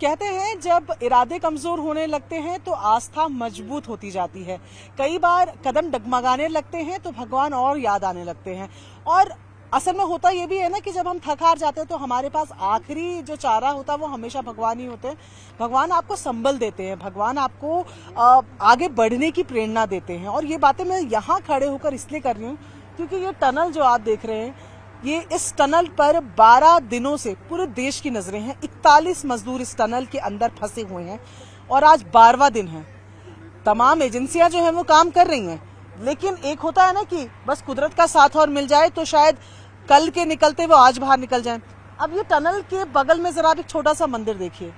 कहते हैं जब इरादे कमजोर होने लगते हैं तो आस्था मजबूत होती जाती है। कई बार कदम डगमगाने लगते हैं तो भगवान और याद आने लगते हैं। और असल में होता ये भी है ना कि जब हम थक हार जाते हैं तो हमारे पास आखिरी जो चारा होता है वो हमेशा भगवान ही होते हैं। भगवान आपको संबल देते हैं, भगवान आपको आगे बढ़ने की प्रेरणा देते हैं। और ये बातें मैं यहाँ खड़े होकर इसलिए कर रही हूँ क्योंकि ये टनल जो आप देख रहे हैं, ये इस टनल पर 12 दिनों से पूरे देश की नजरें हैं। 41 मजदूर इस टनल के अंदर फंसे हुए हैं और आज 12वां दिन है। तमाम एजेंसियां जो है वो काम कर रही हैं, लेकिन एक होता है ना कि बस कुदरत का साथ और मिल जाए तो शायद कल के निकलते वो आज बाहर निकल जाएं। अब ये टनल के बगल में जरा एक छोटा सा मंदिर देखिए।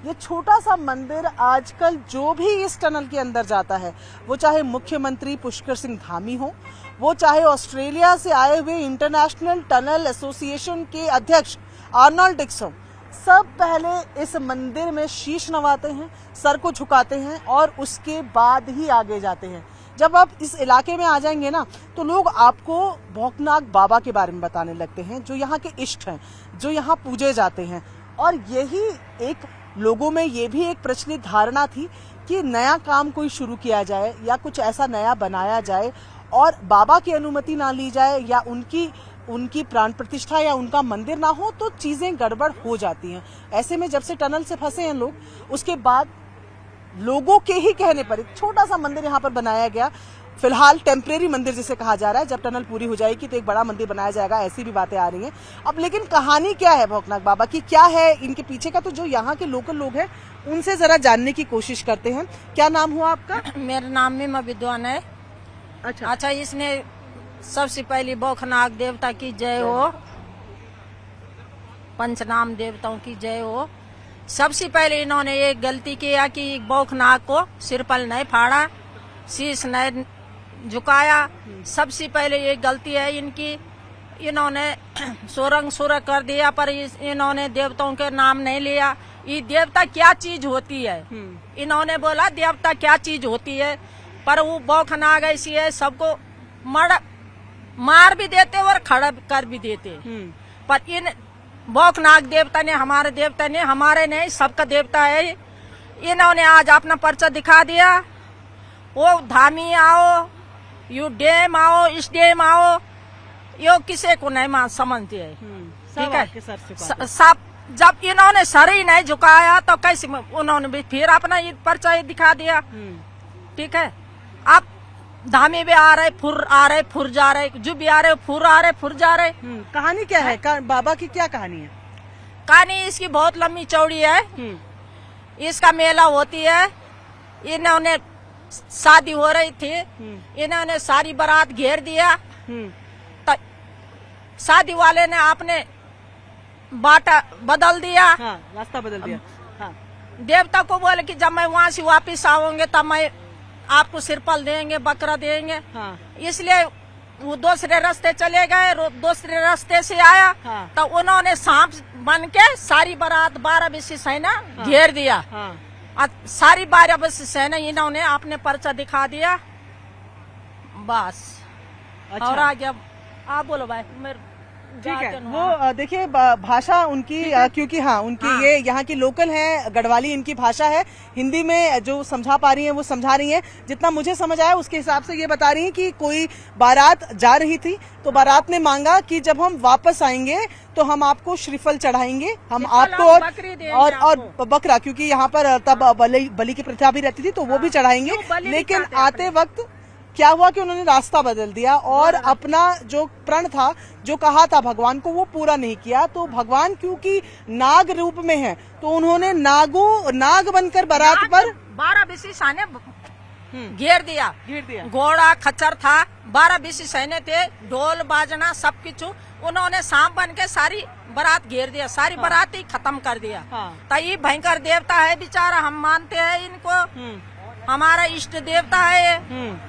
ये छोटा सा मंदिर आजकल जो भी इस टनल के अंदर जाता है, वो चाहे मुख्यमंत्री पुष्कर सिंह धामी हो, वो चाहे ऑस्ट्रेलिया से आए हुए इंटरनेशनल टनल एसोसिएशन के अध्यक्ष आर्नोल्ड डिक्स हो, सब पहले इस मंदिर में शीश नवाते हैं, सर को झुकाते हैं और उसके बाद ही आगे जाते हैं। जब आप इस इलाके में आ जाएंगे ना तो लोग आपको भौकनाग बाबा के बारे में बताने लगते हैं, जो यहाँ के इष्ट हैं, जो यहाँ पूजे जाते हैं। और यही एक लोगों में ये भी एक प्रचलित धारणा थी कि नया काम कोई शुरू किया जाए या कुछ ऐसा नया बनाया जाए और बाबा की अनुमति ना ली जाए या उनकी प्राण प्रतिष्ठा या उनका मंदिर ना हो तो चीजें गड़बड़ हो जाती हैं। ऐसे में जब से टनल से फंसे हैं लोग, उसके बाद लोगों के ही कहने पर एक छोटा सा मंदिर यहाँ पर बनाया गया। फिलहाल टेम्परेरी मंदिर जिसे कहा जा रहा है, जब टनल पूरी हो जाएगी तो एक बड़ा मंदिर बनाया जाएगा, ऐसी भी बातें आ रही हैं। अब लेकिन कहानी क्या है भौकनाग बाबा की, क्या है इनके पीछे का, तो जो यहाँ के लोकल लोग हैं उनसे जरा जानने की कोशिश करते हैं। क्या नाम हुआ आपका? मेरा नाम मीमा विद्वान है। अच्छा, इसने सबसे पहले भौकनाग देवता की जय हो, पंचनाम देवताओं की जय हो। सबसे पहले इन्होंने एक गलती किया कि भौकनाग को सिर पर नहीं फाड़ा, शीश नहीं झुकाया। सबसे पहले ये गलती है इनकी। इन्होंने सुरंग कर दिया पर इन्होंने देवताओं के नाम नहीं लिया। ये देवता क्या चीज होती है, इन्होंने बोला देवता क्या चीज होती है, पर वो भौकनाग ऐसी है सबको मार भी देते और खड़ा कर भी देते। पर इन भौकनाग देवता ने, हमारे देवता ने, हमारे नहीं सबका देवता है। इन्होंने आज अपना पर्चा दिखा दिया। वो धामी आओ, यू डैम आओ, इस डैम आओ, यो किसी को नहीं समझते है। ठीक है, सब जब इन्होंने सर ही नहीं झुकाया तो कैसे उन्होंने भी फिर अपना ये पर्चा दिखा दिया। ठीक है, अब धामी भी आ रहे, फुर जा रहे, जो भी आ रहे फुर आ रहे, फुर जा रहे। कहानी क्या है? बाबा की क्या कहानी है? कहानी इसकी बहुत लंबी चौड़ी है। इसका मेला होती है। इन्होंने शादी हो रही थी, इन्होंने सारी बारात घेर दिया। तो शादी वाले ने आपने बाटा बदल दिया, रास्ता बदल दिया। देवता को बोले कि जब मैं वहाँ से वापिस आऊंगे तब मैं आपको सिरपल देंगे, बकरा देंगे। इसलिए वो दूसरे रास्ते चले गए, दूसरे रास्ते से आया। तो उन्होंने सांप बन के सारी बारात 12 बजे सेना घेर दिया। सारी 12 बजे सेना इन्होंने आपने पर्चा दिखा दिया, बस। अच्छा। और आगे आप बोलो भाई। ठीक है, वो देखिए भाषा उनकी क्योंकि उनकी ये यहाँ की लोकल है, गढ़वाली इनकी भाषा है। हिंदी में जो समझा पा रही हैं वो समझा रही हैं। जितना मुझे समझ आया उसके हिसाब से ये बता रही हैं कि कोई बारात जा रही थी तो बारात ने मांगा कि जब हम वापस आएंगे तो हम आपको श्रीफल चढ़ाएंगे, हम आपको और बकरा, क्योंकि यहाँ पर तब बलि की प्रथा भी रहती थी तो वो भी चढ़ाएंगे। लेकिन आते वक्त क्या हुआ कि उन्होंने रास्ता बदल दिया और अपना जो प्रण था, जो कहा था भगवान को, वो पूरा नहीं किया। तो भगवान क्योंकि नाग रूप में है तो उन्होंने नाग बनकर बारात पर 12 बीसी सैन्य घेर दिया। घोड़ा खच्चर था, 12 बीसी सैन्य थे, ढोल बाजना सब कुछ। उन्होंने सांप बन के सारी बारात घेर दिया, सारी बारात ही खत्म कर दिया। तो ये भयंकर देवता है बेचारा, हम मानते हैं इनको, हमारा इष्ट देवता है।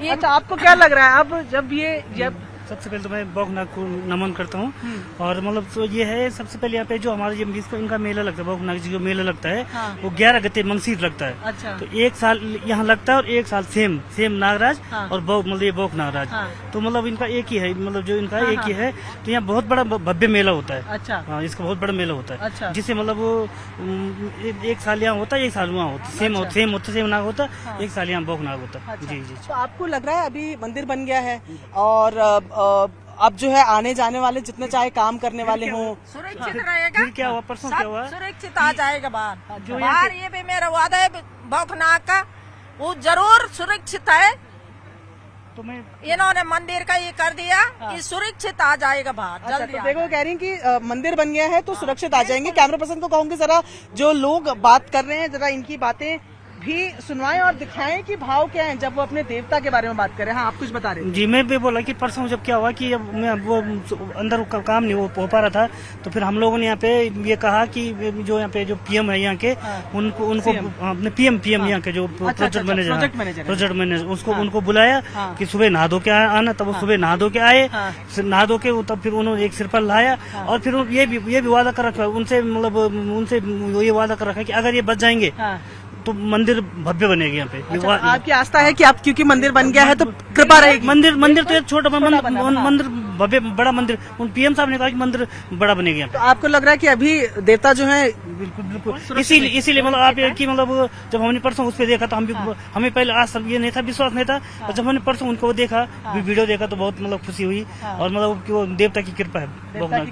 अच्छा, आपको क्या लग रहा है अब जब सबसे पहले तो मैं बौखनाग को नमन करता हूँ। और मतलब तो ये है, सबसे पहले यहाँ पे जो हमारे ये इसको इनका मेला लगता है, बौखनाग जी का मेला लगता है। हाँ। वो 11 गते मंगसीर लगता है। अच्छा। तो एक साल यहाँ लगता है और एक साल सेम नागराज। हाँ। और मतलब ये बौख नागराज। हाँ। तो मतलब इनका एक ही है, मतलब जो इनका हाँ, एक ही है। तो यहाँ बहुत बड़ा भव्य मेला होता है। अच्छा। हाँ, इसका बहुत बड़ा मेला होता है। अच्छा। जिससे मतलब वो एक साल यहाँ होता है, एक साल वहाँ होता है। सेम नाग होता है, एक साल यहाँ बौख नाग होता है। अच्छा। जी जी। तो आपको लग रहा है अभी मंदिर बन गया है और अब जो है आने जाने वाले जितने चाहे काम करने वाले हों, सुरक्षित रहेगा। फिर क्या हुआ, परसों क्या हुआ? सुरक्षित आ जाएगा बाहर। जो बाहर ये भी मेरा वादा है बौखनाग का, वो जरूर सुरक्षित है। तो मैं इन्होंने मंदिर का ये कर दिया कि सुरक्षित आ जाएगा बाहर। अच्छा, जल्दी तो देखो कह रही हैं कि मंदिर बन गया है तो सुरक्षित आ जाएंगे। कैमरा पर्सन को कहूंगी जरा जो लोग बात कर रहे हैं जरा इनकी बातें भी सुनवाएं और दिखाएं कि भाव क्या है जब वो अपने देवता के बारे में बात करें। हाँ, आप कुछ बता रहे हैं। जी, मैं भी बोला कि परसों जब क्या हुआ कि अब मैं वो अंदर का काम नहीं हो पा रहा था, तो फिर हम लोगों ने यहाँ पे ये कहा कि जो यहाँ पे जो पीएम है यहाँ के, उनको अपने पीएम यहाँ के जो प्रोजेक्ट मैनेजर उनको बुलाया कि सुबह नहा धो के आना। तब वो सुबह नहा धो के आए, नहा धो के तब फिर उन्होंने एक सिर पर लाया। और फिर ये भी वादा कर रखा उनसे, मतलब उनसे ये वादा कर रखा कि अगर ये बच जाएंगे तो मंदिर भव्य बनेगी यहाँ पे। अच्छा, आपकी आस्था है कि आप क्योंकि मंदिर बन गया है तो कृपा रहेगी। मंदिर तो एक छोटा मंदिर भव्य बड़ा मंदिर, उन पीएम साहब ने कहा कि मंदिर बड़ा बनेगा यहाँ पे। तो आपको लग रहा है कि अभी देवता जो है बिल्कुल इसीलिए मतलब आप कि मतलब जब हमने परसों उस पर देखा तो हमें पहले आज सब ये नहीं था, विश्वास नहीं था। और जब हमने परसों उनको देखा, वीडियो देखा तो बहुत मतलब खुशी हुई। और मतलब वो देवता की कृपा है, बौखनाग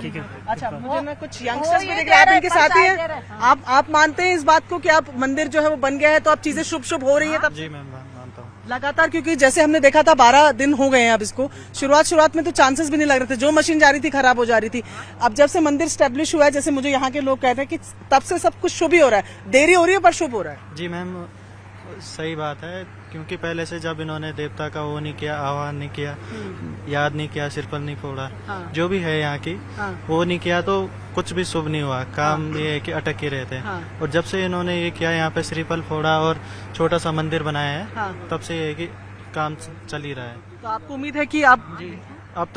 की कृपा। अच्छा, मुझे ना कुछ यंगस्टर्स भी दिख रहे हैं, आप इनके साथ ही हैं। आप मानते हैं इस बात को कि आप मंदिर जो है वो बन गया है तो अब चीजें शुभ हो रही है तब? जी, मैं मानता हूँ लगातार, क्योंकि जैसे हमने देखा था 12 दिन हो गए हैं अब इसको। शुरुआत में तो चांसेस भी नहीं लग रहे थे, जो मशीन जा रही थी खराब हो जा रही थी। अब जब से मंदिर स्टैब्लिश हुआ है, जैसे मुझे यहाँ के लोग कहते हैं कि तब से सब कुछ शुभ ही हो रहा है। देरी हो रही है पर शुभ हो रहा है। जी मैम, सही बात है, क्योंकि पहले से जब इन्होंने देवता का वो नहीं किया, आह्वान नहीं किया, याद नहीं किया, सिर पर नहीं फोड़ा, जो भी है यहाँ की वो नहीं किया तो कुछ भी शुभ नहीं हुआ। काम ये है कि अटक ही रहते हैं। और जब से इन्होंने ये किया, यहाँ पे श्रीफल फोड़ा और छोटा सा मंदिर बनाया है, तब से ये है कि काम चल ही रहा है। तो आपको उम्मीद है कि आप अब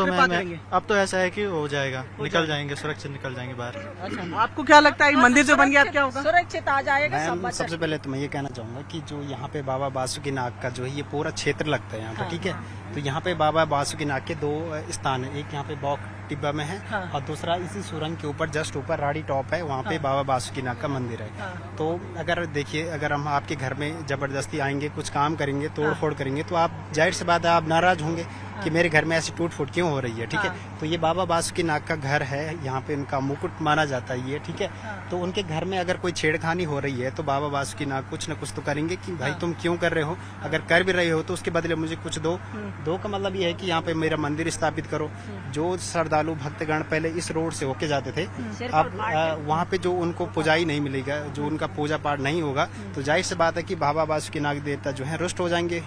तो ऐसा है कि हो जाएगा, निकल जाएंगे, सुरक्षित निकल जाएंगे बाहर। अच्छा, आपको क्या लगता है मंदिर जो बन गया अब क्या होगा? सुरक्षित आ जाएगा सब। सबसे पहले तो मैं ये कहना चाहूंगा कि जो यहाँ पे बाबा बासुकीनाग का जो है ये पूरा क्षेत्र लगता है यहाँ पे, ठीक है। तो यहाँ पे बाबा बासुकीनाग के 2 स्थान है, एक यहाँ पे बौख टिब्बा में है और दूसरा इसी सुरंग के ऊपर जस्ट ऊपर राड़ी टॉप है, वहाँ पे बाबा बासुकीनाग का मंदिर है। तो अगर देखिए, अगर हम आपके घर में जबरदस्ती आएंगे, कुछ काम करेंगे, तोड़ फोड़ करेंगे, तो आप जाहिर सी बात है आप नाराज होंगे कि मेरे घर में ऐसी टूट फूट क्यों हो रही है, ठीक है। तो ये बाबा बासुकीनाग का घर है, यहाँ पे उनका मुकुट माना जाता है ये, ठीक है। तो उनके घर में अगर कोई छेड़खानी हो रही है तो बाबा बासुकीनाग कुछ न कुछ तो करेंगे कि भाई तुम क्यों कर रहे हो, अगर कर भी रहे हो तो उसके बदले मुझे कुछ दो का मतलब ये है कि यहाँ पे मेरा मंदिर स्थापित करो। जो श्रद्धालु भक्तगण पहले इस रोड से होके जाते थे, अब वहाँ पे जो उनको पुजाई नहीं मिलेगा, जो उनका पूजा पाठ नहीं होगा, तो जाहिर सी बात है कि बाबा बासुकीनाग देवता जो है रुष्ट हो जाएंगे,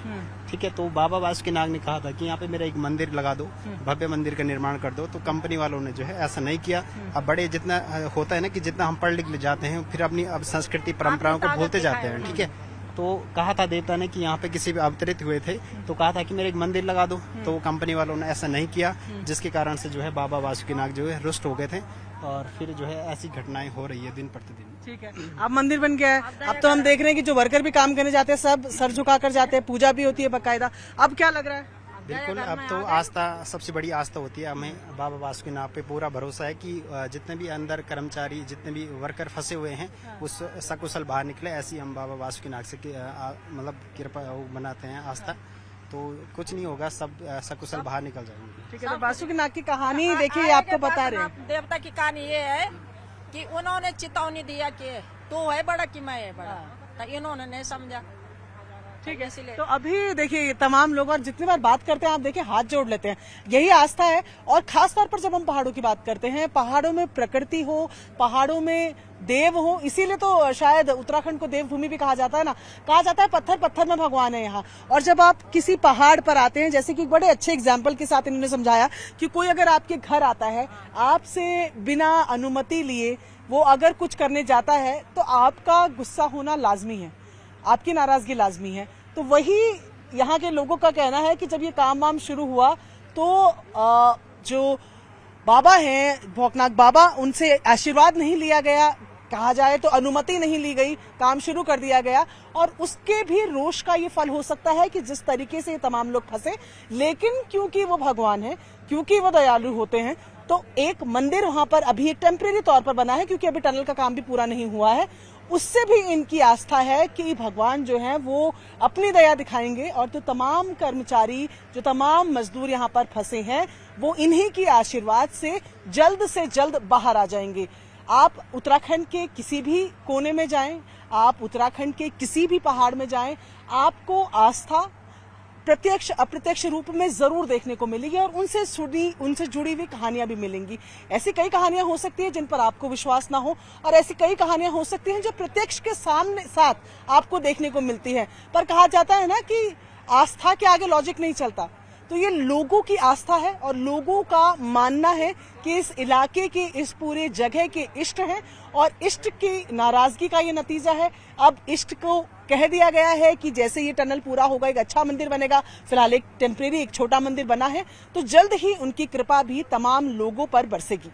ठीक है। तो बाबा बासुकीनाग ने कहा था कि यहाँ पे मेरा एक मंदिर लगा दो, भव्य मंदिर का निर्माण कर दो। तो कंपनी वालों ने जो है ऐसा नहीं किया। अब बड़े जितना होता है ना कि जितना हम पढ़ लिख ले जाते हैं, फिर अपनी अब संस्कृति परंपराओं को भूलते जाते हैं, ठीक है। तो कहा था देवता ने कि यहाँ पे किसी भी अवतरित हुए थे तो कहा था कि मेरे एक मंदिर लगा दो, तो कंपनी वालों ने ऐसा नहीं किया, जिसके कारण से जो है बाबा बासुकीनाग जो है रुष्ट हो गए थे। और फिर जो है ऐसी घटनाएं हो रही है दिन प्रतिदिन। ठीक है, अब मंदिर बन गया है। अब तो हम देख रहे हैं कि जो वर्कर भी काम करने जाते हैं सब सर झुका कर जाते हैं, पूजा भी होती है बाकायदा। अब क्या लग रहा है? बिल्कुल, अब तो आस्था, सबसे बड़ी आस्था होती है। हमें बाबा बासुकीनाग पे पूरा भरोसा है कि जितने भी अंदर कर्मचारी, जितने भी वर्कर फंसे हुए हैं, उस सकुशल बाहर निकले। ऐसी हम बाबा बासुकीनाग से मतलब कृपा बनाते हैं, आस्था। तो कुछ नहीं होगा, सब सकुशल बाहर निकल जाएंगे। ठीक है, तो बासुकीनाग की कहानी देखिए, आपको बता रहे हैं। देवता की कहानी ये है कि उन्होंने चेतावनी दिया कि तू है बड़ा कि मैं है बड़ा, तो इन्होंने नहीं समझा। ठीक है, इसीलिए तो अभी देखिए तमाम लोग और जितनी बार बात करते हैं आप देखिए हाथ जोड़ लेते हैं, यही आस्था है। और खास तौर पर जब हम पहाड़ों की बात करते हैं, पहाड़ों में प्रकृति हो, पहाड़ों में देव हो, इसीलिए तो शायद उत्तराखंड को देवभूमि भी कहा जाता है ना। कहा जाता है पत्थर पत्थर में भगवान है यहाँ। और जब आप किसी पहाड़ पर आते हैं, जैसे कि बड़े अच्छे एग्जाम्पल के साथ इन्होंने समझाया कि कोई अगर आपके घर आता है, आपसे बिना अनुमति लिए वो अगर कुछ करने जाता है तो आपका गुस्सा होना लाजमी है, आपकी नाराजगी लाजमी है। तो वही यहाँ के लोगों का कहना है कि जब ये काम वाम शुरू हुआ तो जो बाबा हैं भौकनाक बाबा, उनसे आशीर्वाद नहीं लिया गया, कहा जाए तो अनुमति नहीं ली गई, काम शुरू कर दिया गया, और उसके भी रोष का ये फल हो सकता है कि जिस तरीके से ये तमाम लोग फंसे। लेकिन क्योंकि वो भगवान है, क्योंकि वो दयालु होते हैं, तो एक मंदिर वहां पर अभी एक टेम्परेरी तौर पर बना है, क्योंकि अभी टनल का काम भी पूरा नहीं हुआ है। उससे भी इनकी आस्था है कि भगवान जो है वो अपनी दया दिखाएंगे, और जो तमाम कर्मचारी, जो तमाम मजदूर यहाँ पर फंसे हैं, वो इन्हीं की आशीर्वाद से जल्द बाहर आ जाएंगे। आप उत्तराखंड के किसी भी कोने में जाएं, आप उत्तराखंड के किसी भी पहाड़ में जाएं, आपको आस्था प्रत्यक्ष अप्रत्यक्ष रूप में जरूर देखने को मिलेगी, और उनसे जुड़ी हुई कहानियां भी मिलेंगी। ऐसी कई कहानियां हो सकती है जिन पर आपको विश्वास ना हो, और ऐसी कई कहानियां हो सकती हैं जो प्रत्यक्ष के साथ आपको देखने को मिलती है। पर कहा जाता है ना कि आस्था के आगे लॉजिक नहीं चलता, तो ये लोगों की आस्था है और लोगों का मानना है कि इस इलाके के, इस पूरे जगह के इष्ट हैं, और इष्ट की नाराजगी का ये नतीजा है। अब इष्ट को कह दिया गया है कि जैसे ये टनल पूरा होगा एक अच्छा मंदिर बनेगा। फिलहाल एक टेम्परेरी, एक छोटा मंदिर बना है, तो जल्द ही उनकी कृपा भी तमाम लोगों पर बरसेगी।